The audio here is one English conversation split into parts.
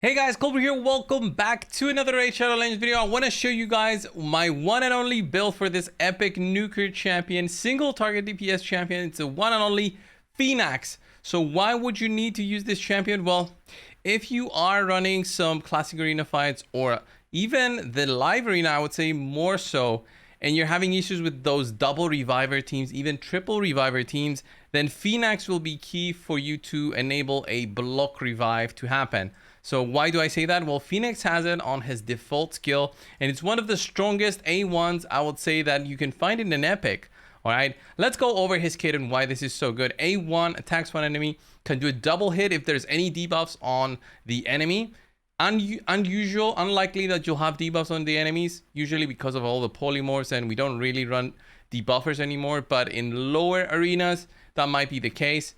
Hey guys, coldbrew here. Welcome back to another Raid Shadow Legends video. I want to show you guys my one and only build for this epic nuker champion, single target DPS champion. It's the one and only Phoenix. So why would you need to use this champion? Well, if you are running some classic arena fights or even the live arena, I would say more so, and you're having issues with those double reviver teams, even triple reviver teams, then Phoenix will be key for you to enable a block revive to happen. So why do I say that? Well, Phoenix has it on his default skill, and it's one of the strongest A1s I would say that you can find in an epic. All right, let's go over his kit and why this is so good. A1 attacks one enemy, can do a double hit if there's any debuffs on the enemy. Unusual, unlikely that you'll have debuffs on the enemies, usually because of all the polymorphs, and we don't really run debuffers anymore. But in lower arenas, that might be the case.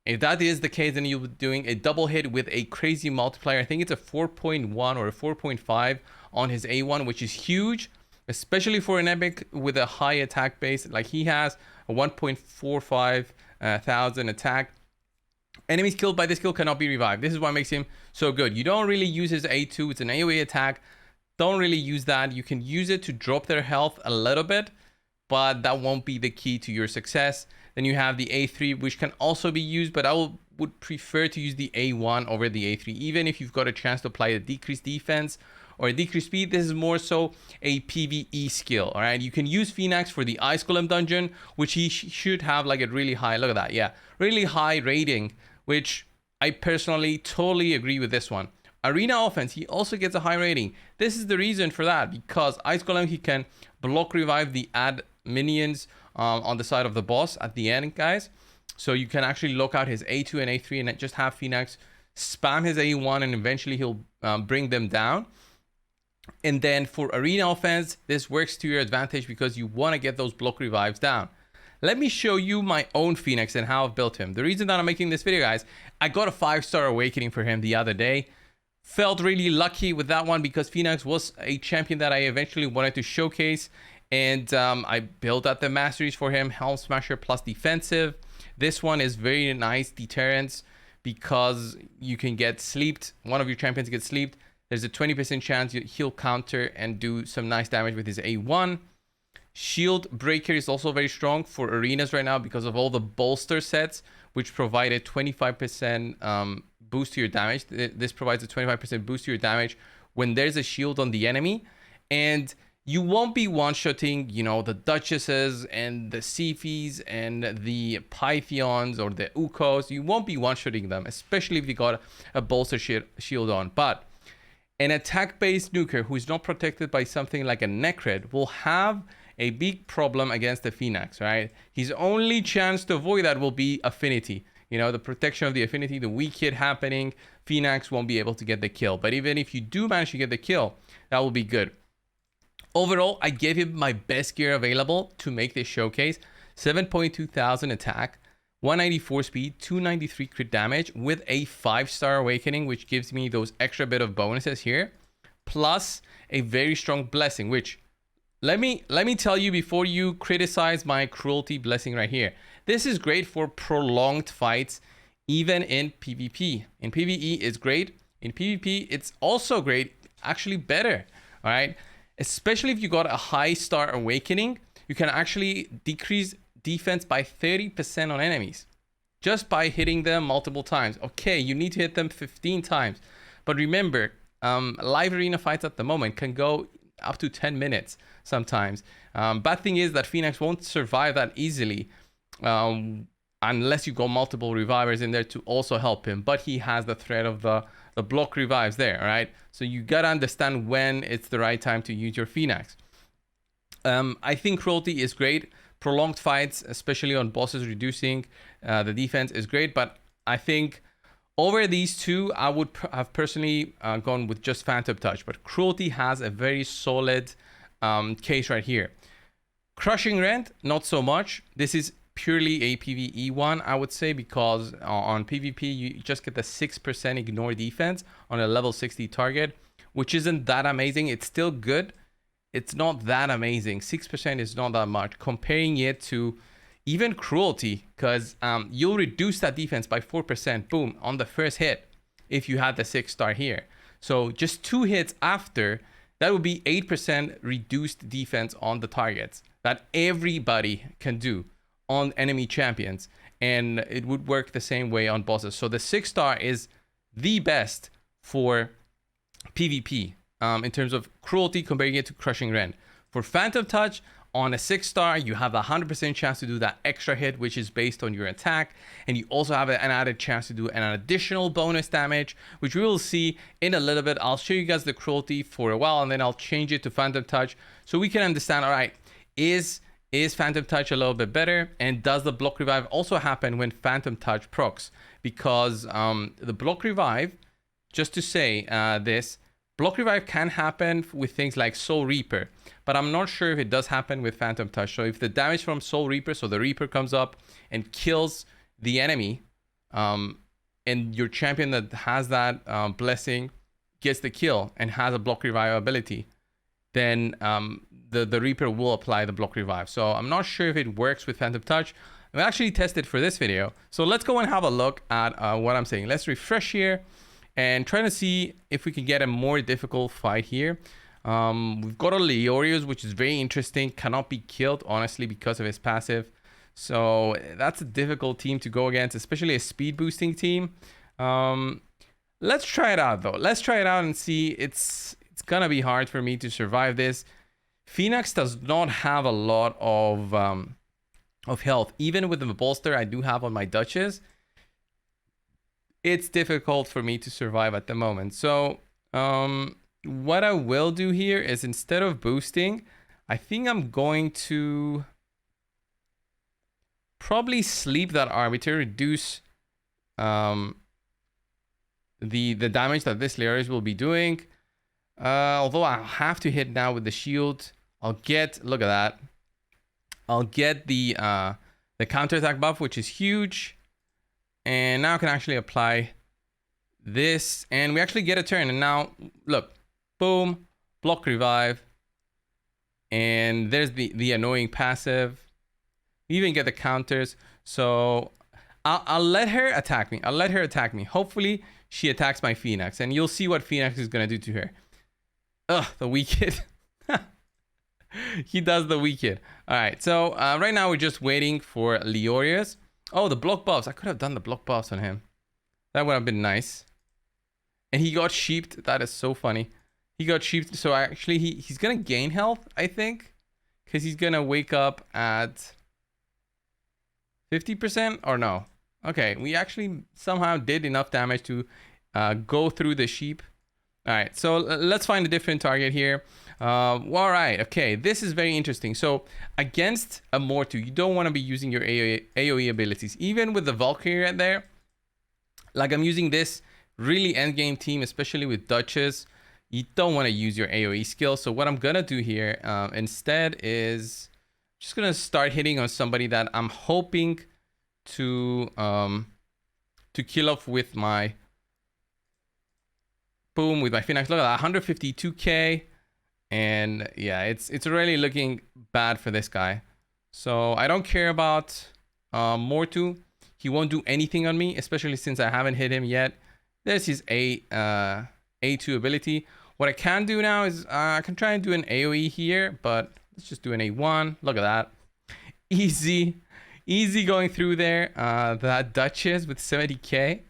If that is the case, then you'll be doing a double hit with a crazy multiplier. I think it's a 4.1 or a 4.5 on his A1, which is huge, especially for an epic with a high attack base. Like he has a 1.45 thousand attack. Enemies killed by this skill cannot be revived. This is what makes him so good. You don't really use his A2. It's an AoE attack. Don't really use that. You can use it to drop their health a little bit, but that won't be the key to your success. Then you have the A3, which can also be used, but I would prefer to use the A1 over the A3, even if you've got a chance to apply a decreased defense or a decreased speed. This is more so a PvE skill. All right, you can use Phoenix for the Ice Golem dungeon, which he should have like a really high, look at that, yeah, really high rating, which I personally totally agree with this one. Arena offense, he also gets a high rating. This is the reason for that, because Ice Golem, he can block revive the add minions on the side of the boss at the end, guys. So you can actually lock out his A2 and A3 and just have Phoenix spam his A1, and eventually he'll bring them down. And then for arena offense, this works to your advantage because you want to get those block revives down. Let me show you my own Phoenix and how I've built him. The reason that I'm making this video, guys, I got a 5-star awakening for him the other day. Felt really lucky with that one because Phoenix was a champion that I eventually wanted to showcase. And I built out the masteries for him, Helm Smasher plus defensive. This one is very nice deterrence because you can get sleeped. One of your champions gets sleeped. There's a 20% chance he'll counter and do some nice damage with his A1. Shield Breaker is also very strong for arenas right now because of all the bolster sets, which provide a 25% boost to your damage. This provides a 25% boost to your damage when there's a shield on the enemy. And you won't be one-shotting, you know, the Duchesses and the Sifis and the Pythions or the Ukos. You won't be one-shotting them, especially if you got a bolster shield on. But an attack-based nuker who is not protected by something like a Necred will have a big problem against the Phoenix, right? His only chance to avoid that will be affinity. You know, the protection of the affinity, the weak hit happening, Phoenix won't be able to get the kill. But even if you do manage to get the kill, that will be good. Overall, I gave him my best gear available to make this showcase. 7.2 thousand attack, 194 speed, 293 crit damage with a 5-star awakening, which gives me those extra bit of bonuses here. Plus a very strong blessing, which let me tell you before you criticize my cruelty blessing right here. This is great for prolonged fights, even in PvP. In PvE, it's great. In PvP, it's also great, actually better, all right? Especially if you got a high star awakening, you can actually decrease defense by 30% on enemies just by hitting them multiple times. Okay, you need to hit them 15 times. But remember, live arena fights at the moment can go up to 10 minutes sometimes. Bad thing is that Phoenix won't survive that easily unless you go multiple revivers in there to also help him. But he has the threat of the block revives there, all right? So you gotta understand when it's the right time to use your Phoenix. I think Cruelty is great. Prolonged fights, especially on bosses reducing the defense, is great. But I think over these two, I would have personally gone with just Phantom Touch. But Cruelty has a very solid case right here. Crushing Rent, not so much. This is purely a PvE one, I would say, because on PvP you just get the 6% ignore defense on a level 60 target, which isn't that amazing. It's still good. It's not that amazing. 6% is not that much. Comparing it to even Cruelty, because you'll reduce that defense by 4%, boom, on the first hit if you had the 6-star here. So just 2 hits after, that would be 8% reduced defense on the targets that everybody can do on enemy champions. And it would work the same way on bosses. So the 6-star is the best for PvP in terms of cruelty, comparing it to crushing rend. For Phantom Touch, on a 6-star, you have a 100% chance to do that extra hit, which is based on your attack. And you also have an added chance to do an additional bonus damage, which we will see in a little bit. I'll show you guys the cruelty for a while, and then I'll change it to Phantom Touch so we can understand, all right, is Phantom Touch a little bit better? And does the block revive also happen when Phantom Touch procs? Because the block revive, just to say this, block revive can happen with things like Soul Reaper, but I'm not sure if it does happen with Phantom Touch. So if the damage from Soul Reaper, so the Reaper comes up and kills the enemy, and your champion that has that blessing gets the kill and has a block revive ability, then the Reaper will apply the block revive. So I'm not sure if it works with Phantom Touch. I actually tested for this video. So let's go and have a look at what I'm saying. Let's refresh here and trying to see if we can get a more difficult fight here. We've got a Leorius, which is very interesting. Cannot be killed, honestly, because of his passive. So that's a difficult team to go against, especially a speed boosting team. Let's try it out, though. Let's try it out and see. It's gonna be hard for me to survive this. Phoenix does not have a lot of health. Even with the bolster I do have on my Duchess, it's difficult for me to survive at the moment. So what I will do here is, instead of boosting, I think I'm going to probably sleep that Arbiter, reduce the damage that this Leorius will be doing. Although I'll have to hit now with the shield. I'll get, look at that, I'll get the counterattack buff, which is huge. And now I can actually apply this, and we actually get a turn. And now, look, boom, block revive. And there's the annoying passive. We even get the counters. So I'll let her attack me. I'll let her attack me. Hopefully she attacks my Phoenix, and you'll see what Phoenix is going to do to her. Ugh, the Wicked. He does the Wicked. All right, so right now we're just waiting for Leorius. Oh, the block buffs. I could have done the block buffs on him. That would have been nice. And he got sheeped. That is so funny. He got sheeped. So actually, he's going to gain health, I think. Because he's going to wake up at 50% or no. Okay, we actually somehow did enough damage to go through the sheep. All right, so let's find a different target here. All right, okay, this is very interesting. So against a Mortu, you don't want to be using your AoE abilities. Even with the Valkyrie right there, like I'm using this really endgame team, especially with Duchess, you don't want to use your AoE skill. So what I'm going to do here instead is just going to start hitting on somebody that I'm hoping to kill off with my... Boom, with my Phoenix. Look at that, 152k. And yeah, it's really looking bad for this guy. So I don't care about Mortu. He won't do anything on me, especially since I haven't hit him yet. There's his A2 ability. What I can do now is I can try and do an AoE here, but let's just do an A1. Look at that. Easy going through there. That Duchess with 70k.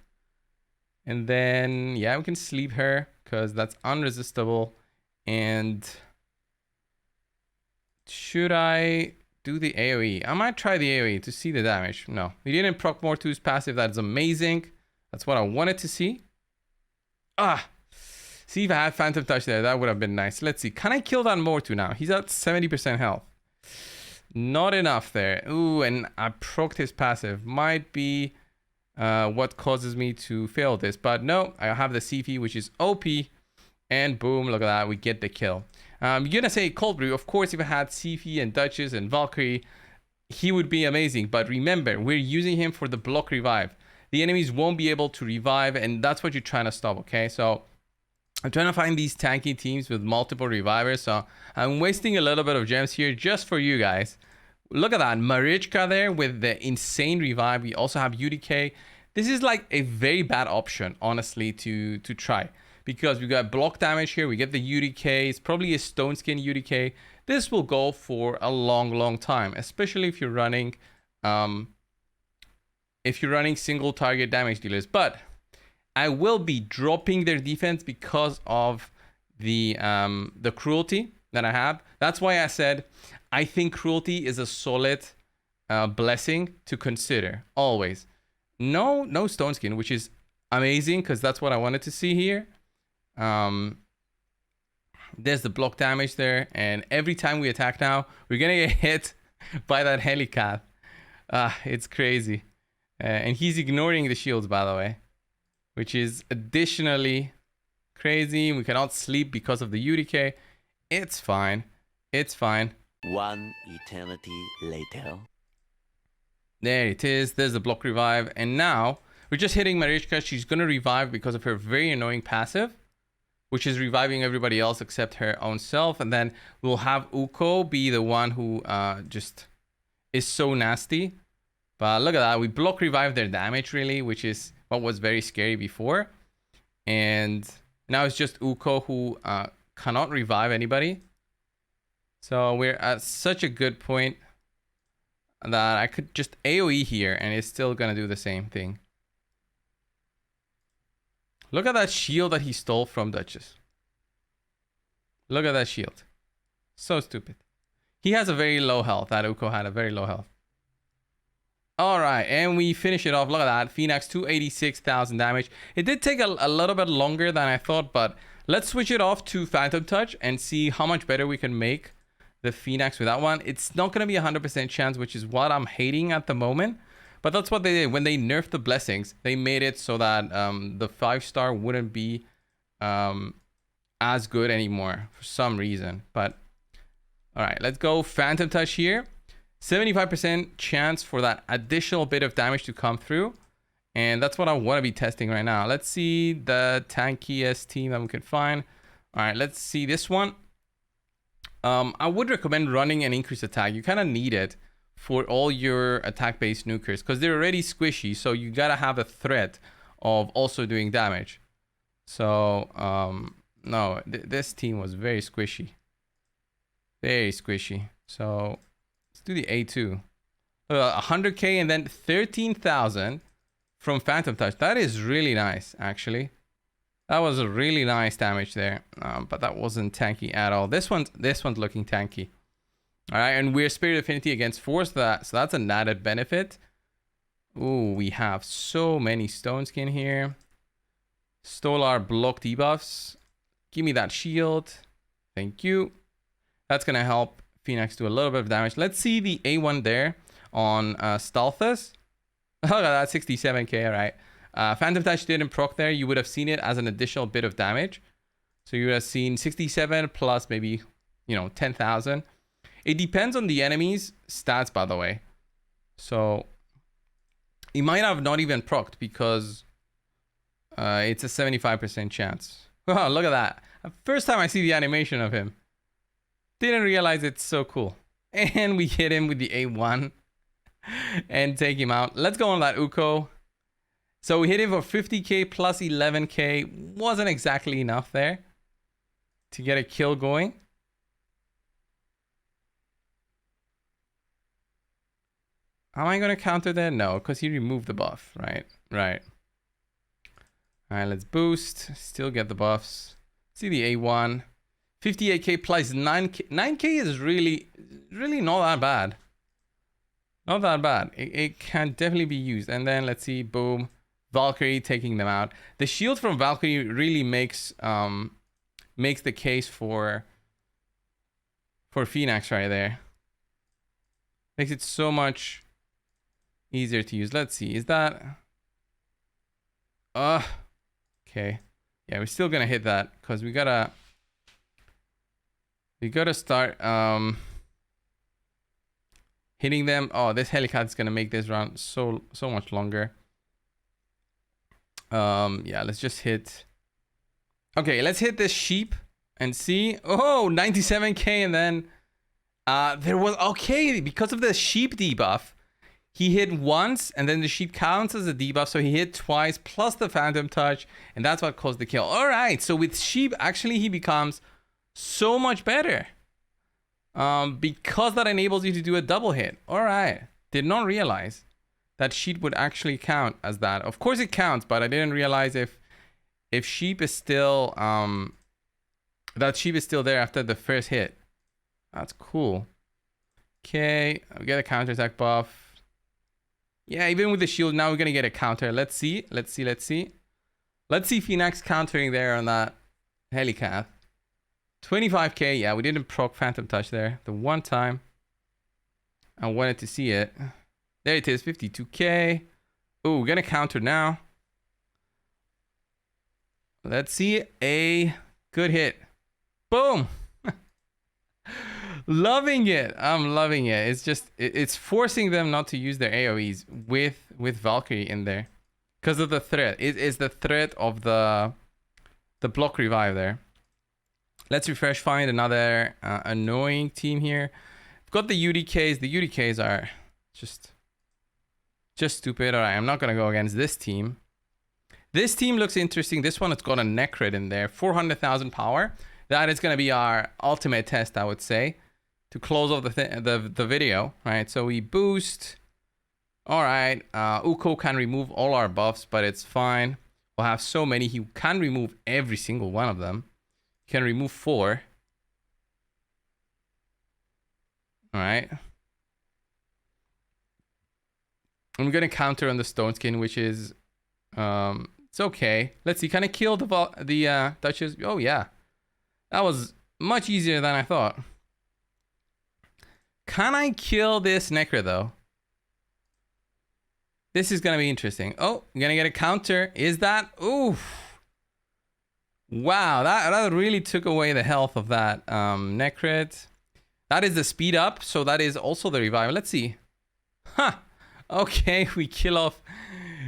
And then, yeah, we can sleep her because that's unresistible. And should I do the AoE? I might try the AoE to see the damage. No, we didn't proc Mortu's passive. That's amazing. That's what I wanted to see. See, if I had Phantom Touch there, that would have been nice. Let's see. Can I kill that Mortu now? He's at 70% health. Not enough there. Ooh, and I procced his passive. Might be... what causes me to fail this, but no, I have the CP, which is OP, and boom, look at that, we get the kill. You're gonna say coldbrew. Of course, if I had CP and Duchess and Valkyrie, he would be amazing, but remember, we're using him for the block revive. The enemies won't be able to revive, and that's what you're trying to stop. Okay, so I'm trying to find these tanky teams with multiple revivers, so I'm wasting a little bit of gems here just for you guys. Look at that, Marichka there with the insane revive. We also have UDK. This is like a very bad option, honestly, to try. because we got block damage here. We get the UDK. It's probably a stone skin UDK. This will go for a long time, especially if you're running single target damage dealers. But I will be dropping their defense because of the cruelty that I have. That's why I said I think cruelty is a solid blessing to consider always. No stone skin, which is amazing because that's what I wanted to see here. There's the block damage there, and every time we attack now, we're gonna get hit by that helicat. It's crazy. And he's ignoring the shields, by the way, which is additionally crazy. We cannot sleep because of the UDK. It's fine. It's fine. One eternity later. There it is. There's the block revive. And now we're just hitting Marichka. She's going to revive because of her very annoying passive, which is reviving everybody else except her own self. And then we'll have Uko be the one who just is so nasty. But look at that. We block revive their damage, really, which is what was very scary before. And now it's just Uko who cannot revive anybody. So we're at such a good point that I could just AoE here and it's still going to do the same thing. Look at that shield that he stole from Duchess. Look at that shield. So stupid. He has a very low health. That Uko had a very low health. All right, and we finish it off. Look at that. Phoenix, 286,000 damage. It did take a little bit longer than I thought, but let's switch it off to Phantom Touch and see how much better we can make the Phoenix with that one. It's not going to be 100% chance, which is what I'm hating at the moment. But that's what they did. When they nerfed the blessings, they made it so that the 5-star wouldn't be as good anymore for some reason. But all right, let's go Phantom Touch here. 75% chance for that additional bit of damage to come through. And that's what I want to be testing right now. Let's see the tankiest team that we can find. All right, let's see this one. I would recommend running an increased attack. You kind of need it for all your attack-based nukers because they're already squishy. So you got to have a threat of also doing damage. So, no, this team was very squishy. Very squishy. So let's do the A2. 100k and then 13,000 from Phantom Touch. That is really nice, actually. That was a really nice damage there, but that wasn't tanky at all. This one's looking tanky. All right, and we're Spirit Affinity against Force, so that's an added benefit. Ooh, we have so many Stone Skin here. Stole our block debuffs. Give me that shield. Thank you. That's gonna help Phoenix do a little bit of damage. Let's see the A1 there on Stalthus. Look at that, 67k, all right. Phantom Touch didn't proc there. You would have seen it as an additional bit of damage. So you would have seen 67 plus maybe, 10,000. It depends on the enemy's stats, by the way. So he might have not even procced because it's a 75% chance. Oh, look at that. First time I see the animation of him. Didn't realize it's so cool. And we hit him with the A1 and take him out. Let's go on that Uko. So we hit him for 50k plus 11k. Wasn't exactly enough there to get a kill going. Am I going to counter there? No, because he removed the buff, right? Right. All right, let's boost. Still get the buffs. See the A1. 58k plus 9k. 9k is really not that bad. Not that bad. It can definitely be used. And then let's see, boom. Valkyrie taking them out. The shield from Valkyrie really makes the case for Phoenix right there. Makes it so much easier to use. Let's see. Is that... okay. Yeah, we're still gonna hit that because we gotta start hitting them. Oh, this helicat is gonna make this round so much longer. Yeah, let's just hit. Okay, let's hit this sheep and see. Oh, 97k, and then there was, okay, because of the sheep debuff, He hit once, and then the sheep counts as a debuff, so he hit twice, plus the Phantom Touch, and that's what caused the kill. All right, so with sheep, actually, he becomes so much better. Because that enables you to do a double hit. All right, did not realize that sheep would actually count as that. Of course it counts, but I didn't realize if sheep is still, that sheep is still there after the first hit. That's cool. Okay, we get a counterattack buff. Yeah, even with the shield, now we're going to get a counter. Let's see. Let's see Phoenix countering there on that Helicath. 25k. Yeah, we didn't proc Phantom Touch there. The one time I wanted to see it. There it is, 52k. Oh, we're going to counter now. Let's see a good hit. Boom. Loving it. I'm loving it. It's just it's forcing them not to use their AoEs with Valkyrie in there because of the threat. It is the threat of the block revive there. Let's refresh, find another annoying team here. We've got the UDKs. The UDKs are just stupid. All right, I'm not gonna go against this team. This team looks interesting. This one has got a Necrid in there, 400,000 power. That is gonna be our ultimate test, I would say, to close off the video, right? So we boost. All right, Uko can remove all our buffs, but it's fine. We'll have so many. He can remove every single one of them. He can remove 4. All right. I'm gonna counter on the Stone Skin, which is, it's okay. Let's see. Can I kill the Duchess? Oh yeah, that was much easier than I thought. Can I kill this Necro though? This is gonna be interesting. Oh, I'm gonna get a counter. Is that? Oof. Wow, that really took away the health of that Necrit. That is the speed up, so that is also the revive. Let's see. Huh. Okay, we kill off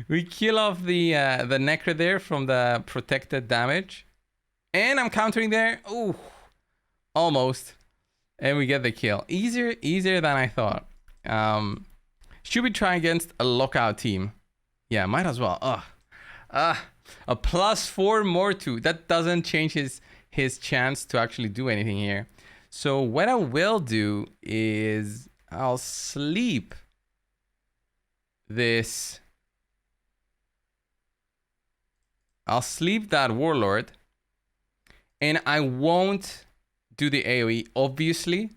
the Necrit there from the protected damage. And I'm countering there. Ooh. Almost. And we get the kill. Easier than I thought. Should we try against a lockout team? Yeah, might as well. A +4 more 2. That doesn't change his chance to actually do anything here. So what I will do is I'll sleep this. I'll sleep that Warlord. And I won't do the AoE, obviously.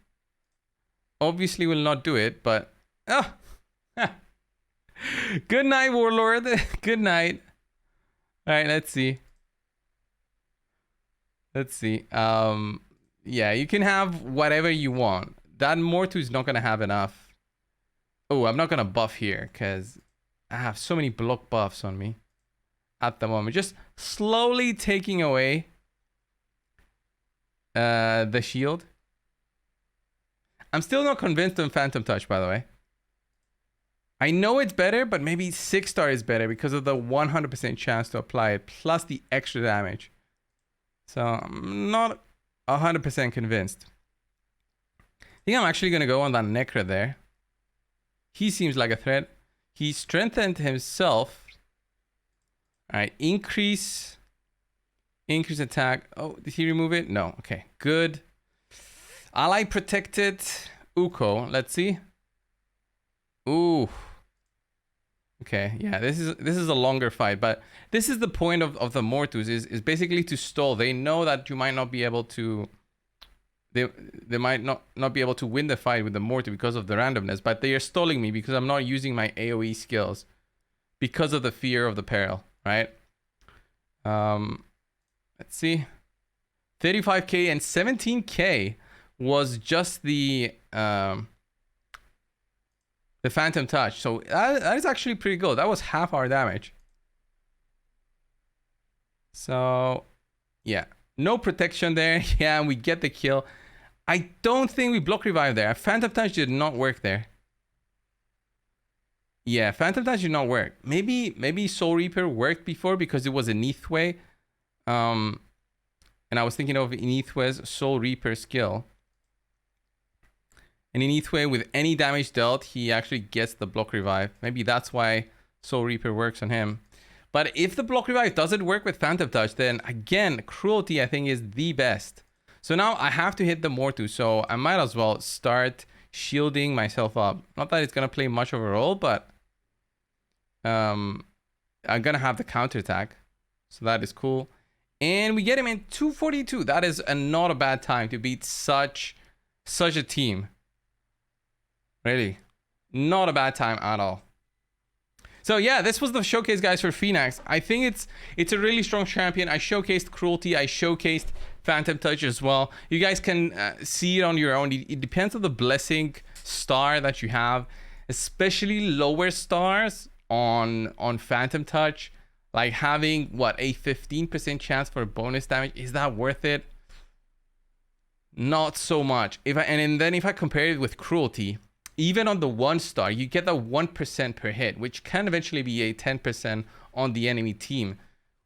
Obviously will not do it, but good night, Warlord. Good night. All right, let's see. Yeah, you can have whatever you want. That Mortu is not gonna have enough. Oh, I'm not gonna buff here because I have so many block buffs on me at the moment. Just slowly taking away the shield. I'm still not convinced on Phantom Touch, by the way. I know it's better, but maybe 6-star is better because of the 100% chance to apply it, plus the extra damage. So I'm not 100% convinced. I think I'm actually going to go on that Necra there. He seems like a threat. He strengthened himself. All right, increase attack. Oh, did he remove it? No. Okay, good. Ally protected Uko. Let's see. Ooh. Okay, yeah, this is a longer fight, but this is the point of the Mortus is basically to stall. They know that you might not be able to. They might not be able to win the fight with the Mortar because of the randomness, but they are stalling me because I'm not using my AoE skills because of the fear of the peril, right? Let's see. 35k and 17k was just the Phantom Touch. So that is actually pretty good. That was half our damage. So yeah, no protection there. Yeah, and we get the kill. I don't think we block revive there. Phantom Touch did not work there. Yeah, Phantom Touch did not work. Maybe Soul Reaper worked before because it was a Neathway. And I was thinking of Neathway's Soul Reaper skill. And in either way, with any damage dealt, he actually gets the block revive. Maybe that's why Soul Reaper works on him. But if the block revive doesn't work with Phantom Touch, then again, Cruelty I think is the best. So now I have to hit the Mortu, so I might as well start shielding myself up. Not that it's going to play much of a role, but I'm going to have the counterattack. So that is cool. And we get him in 242. That is not a bad time to beat such a team. Really, not a bad time at all. So yeah, this was the showcase, guys, for Phoenix. I think it's a really strong champion. I showcased Cruelty. I showcased Phantom Touch as well. You guys can see it on your own. It depends on the blessing star that you have, especially lower stars on Phantom Touch. Like having what, a 15% chance for bonus damage, is that worth it? Not so much. And then if I compare it with Cruelty, even on the 1 star, you get the 1% per hit, which can eventually be a 10% on the enemy team,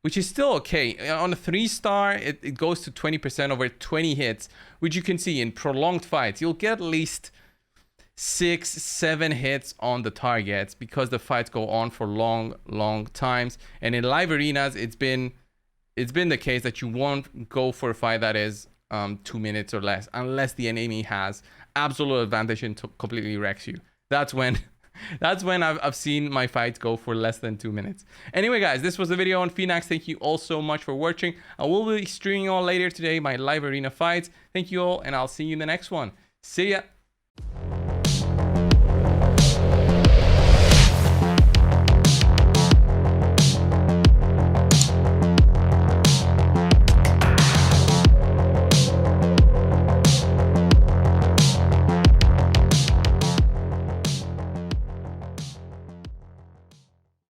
which is still okay. On a 3 star, it goes to 20% over 20 hits, which you can see in prolonged fights. You'll get at least 6-7 hits on the targets because the fights go on for long times. And in live arenas, it's been the case that you won't go for a fight that is 2 minutes or less unless the enemy has absolute advantage and completely wrecks you. That's when I've seen my fights go for less than 2 minutes. Anyway, guys, this was the video on Phoenix. Thank you all so much for watching. I will be streaming all later today my live arena fights. Thank you all, and I'll see you in the next one. See ya.